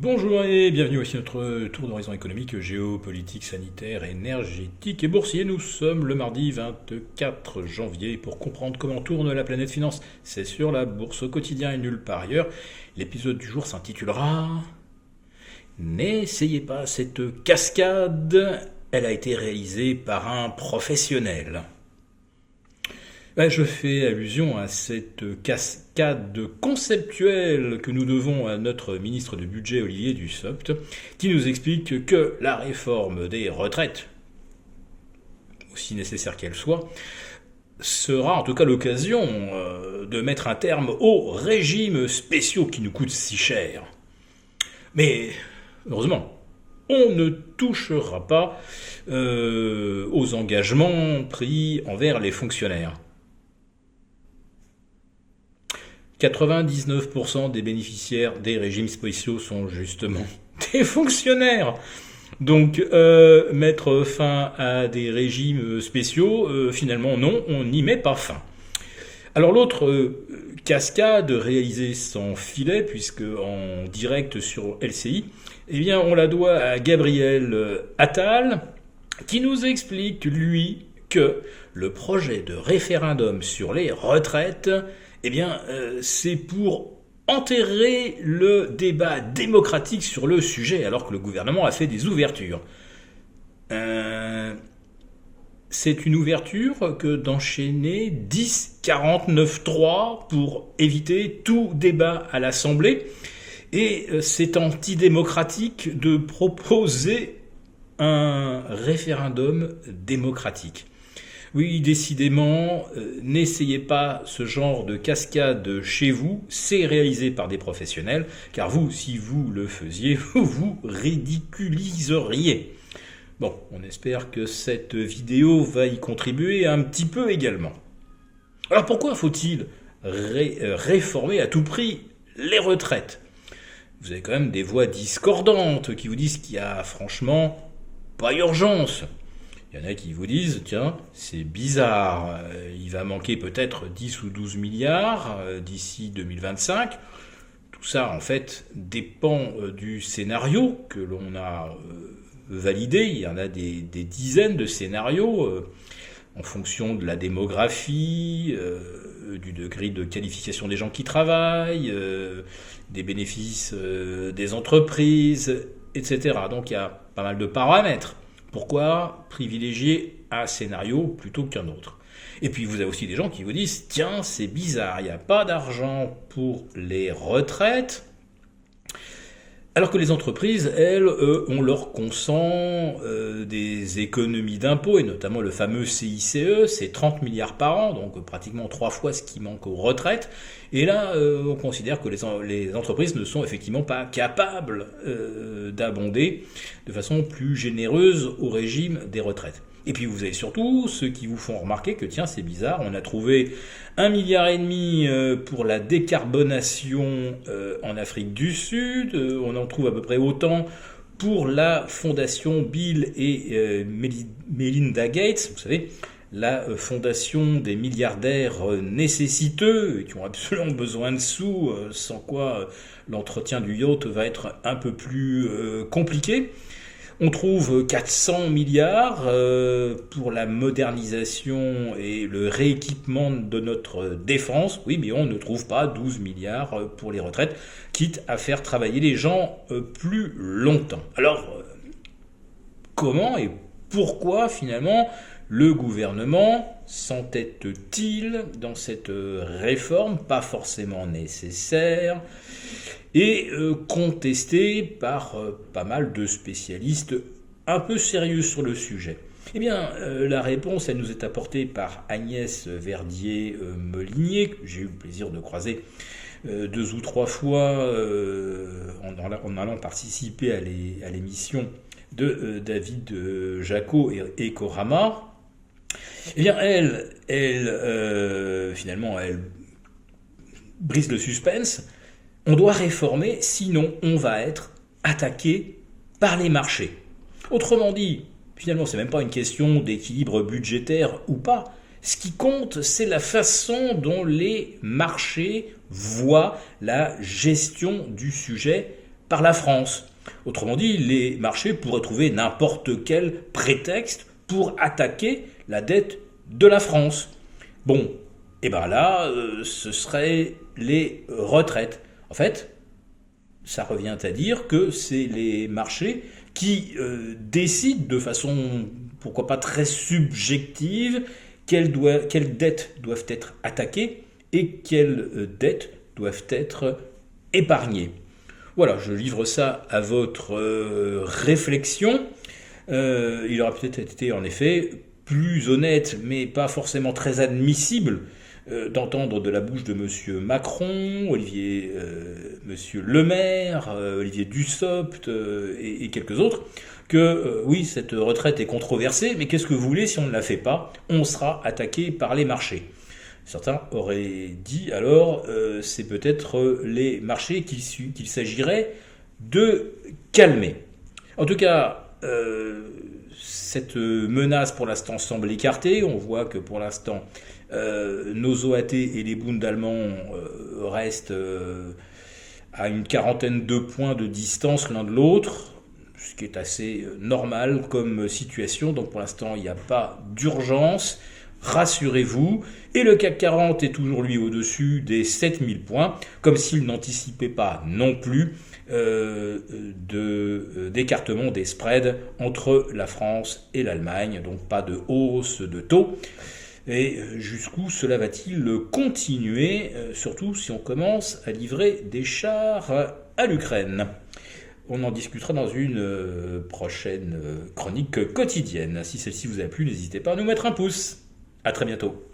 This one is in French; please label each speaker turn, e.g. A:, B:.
A: Bonjour et bienvenue, voici notre tour d'horizon économique, géopolitique, sanitaire, énergétique et boursier. Nous sommes le mardi 24 janvier pour comprendre comment tourne la planète finance. C'est sur la bourse au quotidien et nulle part ailleurs. L'épisode du jour s'intitulera « N'essayez pas cette cascade, elle a été réalisée par un professionnel ». Je fais allusion à cette cascade conceptuelle que nous devons à notre ministre du Budget Olivier Dussopt, qui nous explique que la réforme des retraites, aussi nécessaire qu'elle soit, sera en tout cas l'occasion de mettre un terme aux régimes spéciaux qui nous coûtent si cher. Mais heureusement, on ne touchera pas aux engagements pris envers les fonctionnaires. 99% des bénéficiaires des régimes spéciaux sont justement des fonctionnaires. Donc, mettre fin à des régimes spéciaux, finalement non, on n'y met pas fin. Alors l'autre cascade réalisée sans filet, puisque en direct sur LCI, eh bien on la doit à Gabriel Attal, qui nous explique, lui, que le projet de référendum sur les retraites, eh bien, c'est pour enterrer le débat démocratique sur le sujet, alors que le gouvernement a fait des ouvertures. C'est une ouverture que d'enchaîner 10-49-3 pour éviter tout débat à l'Assemblée. Et c'est antidémocratique de proposer un référendum démocratique. Oui, décidément, n'essayez pas ce genre de cascade chez vous, c'est réalisé par des professionnels, car vous, si vous le faisiez, vous vous ridiculiseriez. Bon, on espère que cette vidéo va y contribuer un petit peu également. Alors pourquoi faut-il réformer à tout prix les retraites ? Vous avez quand même des voix discordantes qui vous disent qu'il y a franchement pas urgence. Il y en a qui vous disent, tiens, c'est bizarre, il va manquer peut-être 10 ou 12 milliards d'ici 2025. Tout ça, en fait, dépend du scénario que l'on a validé. Il y en a des dizaines de scénarios en fonction de la démographie, du degré de qualification des gens qui travaillent, des bénéfices des entreprises, etc. Donc il y a pas mal de paramètres. Pourquoi privilégier un scénario plutôt qu'un autre ? Et puis vous avez aussi des gens qui vous disent « Tiens, c'est bizarre, il n'y a pas d'argent pour les retraites ». Alors que les entreprises, elles, ont leur consent des économies d'impôts, et notamment le fameux CICE, c'est 30 milliards par an, donc pratiquement 3 fois ce qui manque aux retraites. Et là, on considère que les entreprises ne sont effectivement pas capables d'abonder de façon plus généreuse au régime des retraites. Et puis vous avez surtout ceux qui vous font remarquer que tiens, c'est bizarre, on a trouvé 1,5 milliard pour la décarbonation en Afrique du Sud, on en trouve à peu près autant pour la fondation Bill et Melinda Gates, vous savez, la fondation des milliardaires nécessiteux qui ont absolument besoin de sous, sans quoi l'entretien du yacht va être un peu plus compliqué. On trouve 400 milliards pour la modernisation et le rééquipement de notre défense. Oui, mais on ne trouve pas 12 milliards pour les retraites, quitte à faire travailler les gens plus longtemps. Alors, comment et pourquoi finalement le gouvernement s'entête-t-il dans cette réforme pas forcément nécessaire et contestée par pas mal de spécialistes un peu sérieux sur le sujet ? Eh bien, la réponse, elle nous est apportée par Agnès Verdier-Molinier, que j'ai eu le plaisir de croiser 2 ou 3 fois en allant participer à l'émission de David Jacot et Korama. Eh bien, finalement, elle brise le suspense. On doit réformer, sinon on va être attaqué par les marchés. Autrement dit, finalement, c'est même pas une question d'équilibre budgétaire ou pas. Ce qui compte, c'est la façon dont les marchés voient la gestion du sujet par la France. Autrement dit, les marchés pourraient trouver n'importe quel prétexte pour attaquer la dette de la France. Bon, et bien là, ce seraient les retraites. En fait, ça revient à dire que c'est les marchés qui décident de façon, pourquoi pas très subjective, quelles dettes doivent être attaquées et quelles dettes doivent être épargnées. Voilà, je livre ça à votre réflexion. Il aurait peut-être été en effet plus honnête, mais pas forcément très admissible, d'entendre de la bouche de M. Macron, M. Le Maire, Olivier Dussopt et quelques autres, que oui, cette retraite est controversée, mais qu'est-ce que vous voulez si on ne la fait pas? On sera attaqué par les marchés. Certains auraient dit alors, c'est peut-être les marchés qu'il s'agirait de calmer. En tout cas, cette menace pour l'instant semble écartée. On voit que pour l'instant, nos OAT et les Bunds allemands restent à une quarantaine de points de distance l'un de l'autre, ce qui est assez normal comme situation. Donc pour l'instant, il n'y a pas d'urgence. Rassurez-vous, et le CAC 40 est toujours lui au-dessus des 7000 points, comme s'il n'anticipait pas non plus d'écartement des spreads entre la France et l'Allemagne, donc pas de hausse de taux. Et jusqu'où cela va-t-il continuer, surtout si on commence à livrer des chars à l'Ukraine? On en discutera dans une prochaine chronique quotidienne. Si celle-ci vous a plu, n'hésitez pas à nous mettre un pouce. À très bientôt.